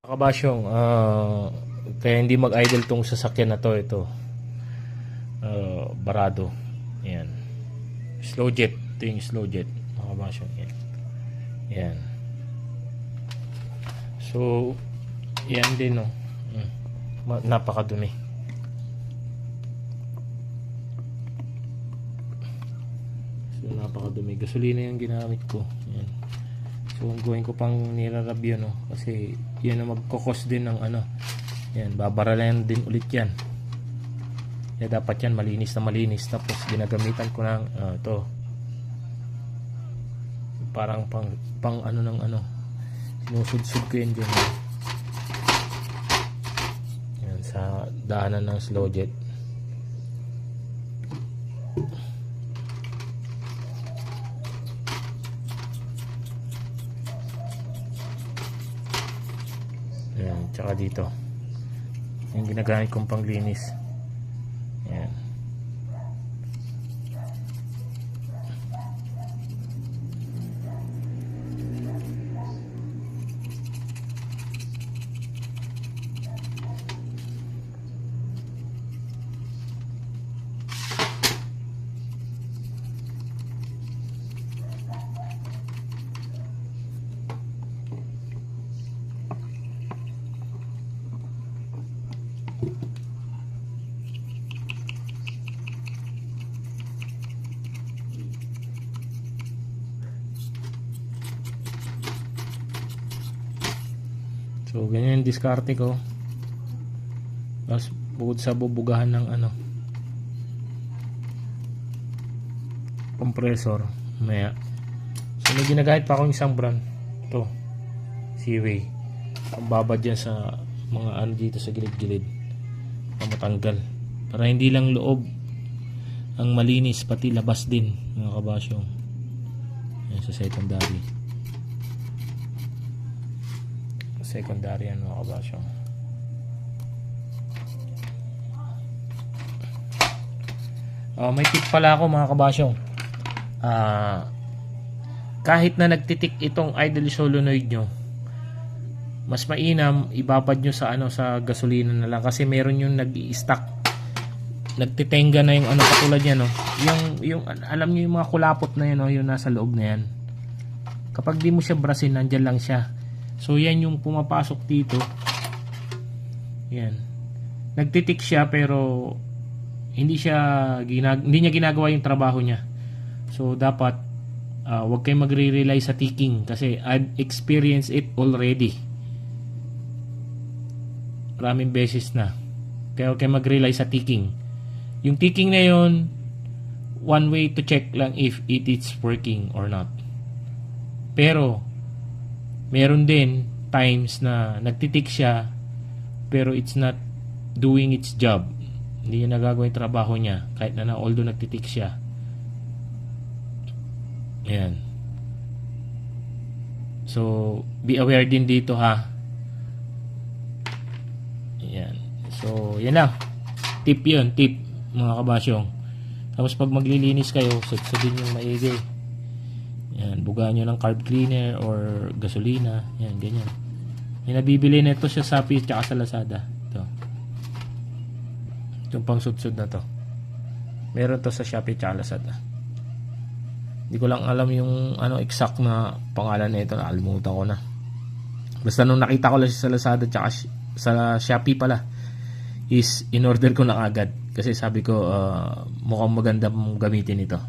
Kabasyong, kaya hindi mag-idle tong sasakyan na to. Ito barado. Ayan, slow jet. Ito yung slow jet, mga kabasyong. Ayan. So yan din, no. Napakadumi. So napakadumi. Gasolina yung ginamit ko. Ayan. So gawin ko pang nirareview, no, kasi yan ang magkokos din ng ano. Yan, babaralayan din ulit yan. Kaya dapat yan malinis na malinis. Tapos ginagamitan ko ng ito, parang pang ano ng ano, sinusudsud ko yan dyan. Yan, sa daanan ng slow jet. Ayan, tsaka dito yung ginagamit kong panglinis. Ayan. So ganyan yung diskarte ko. Tapos bukod sa bubugahan ng ano, compressor maya. So may ginagamit pa akong isang brand. Ito, Seaway. Ang babad dyan sa mga ano dito sa gilid-gilid para matanggal, para hindi lang loob ang malinis, pati labas din, mga kabasyong. Yan sa secondary yan, mga kabasyong. May tip pala ako, mga kabasyong. Kahit na nagtitik itong idle solenoid nyo, mas mainam ibabad nyo sa ano, sa gasolina na lang, kasi meron yung nag-i-stack, nagtitenga na yung ano, katulad yan, no? Yung alam nyo yung mga kulapot na yan, no? Yung nasa loob na yan, kapag di mo siya brasin, nandyan lang siya. So yan yung pumapasok dito. Yan, nagtitik siya pero hindi niya ginagawa yung trabaho niya. So dapat wag kayong magre-rely sa ticking, kasi I've experienced it already. Maraming beses na. Kaya huwag kayong mag-rely sa ticking. Yung ticking na yun, one way to check lang if it is working or not. Pero meron din times na nagtitik siya pero it's not doing its job. Hindi niya nagagawa yung trabaho niya kahit na although nagtitik siya. Ayan. So be aware din dito, ha. Ayan. So yan lang. Tip yun, tip, mga kabasyong. Tapos pag maglilinis kayo, sudsudin yung maigi. Yan, bugaan nyo ng carb cleaner or gasolina. Yan, ganyan. May nabibili na ito sa Shopee tsaka sa Lazada. Ito. Itong pang sudsud na to. Meron to sa Shopee tsaka Lazada. Hindi ko lang alam yung ano exact na pangalan na ito. Nakalimutan ko na. Basta nung nakita ko lang sa Lazada tsaka sa Shopee pala, is in-order ko na agad. Kasi sabi ko, mukhang maganda mong gamitin ito.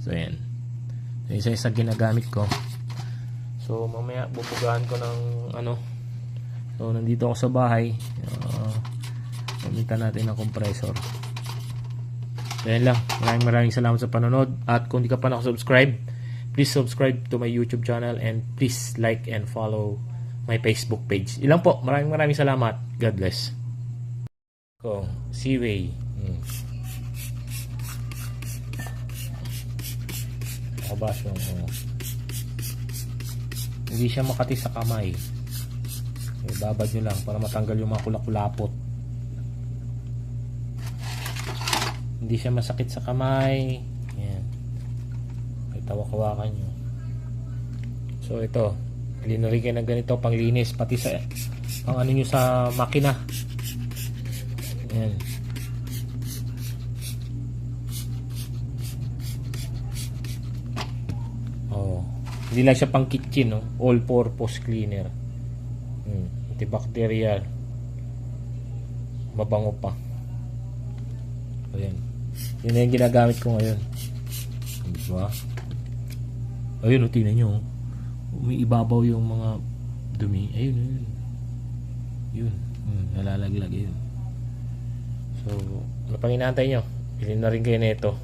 So, yan. Isa-isa ginagamit ko. So mamaya bubugahan ko ng ano. So nandito ako sa bahay. Gamitan natin ng compressor. So yan lang. Maraming salamat sa panonood. At kung di ka pa nakasubscribe, please subscribe to my YouTube channel, and please like and follow my Facebook page. Ilang po. Maraming salamat. God bless. Seaway. Kabasyong, hindi siya makati sa kamay. Babad nyo lang para matanggal yung mga kulak-kulapot. Hindi siya masakit sa kamay. Yan. Ay, tawak-hawakan nyo. So ito, linari kayo ng ganito panglinis, pati sa pang ano nyo sa makina. Ayan. Oh, hindi lang siya pang kitchen, no? All purpose cleaner. Antibacterial. Mabango pa. Ayan. Yun na yung ginagamit ko ngayon. Diba? Ayun, tingnan nyo. May ibabaw yung mga dumi. Ayun, ayun. Yun. Nalalaglag yun. So, ano pang inaantay nyo? Bilhin na rin kayo nito.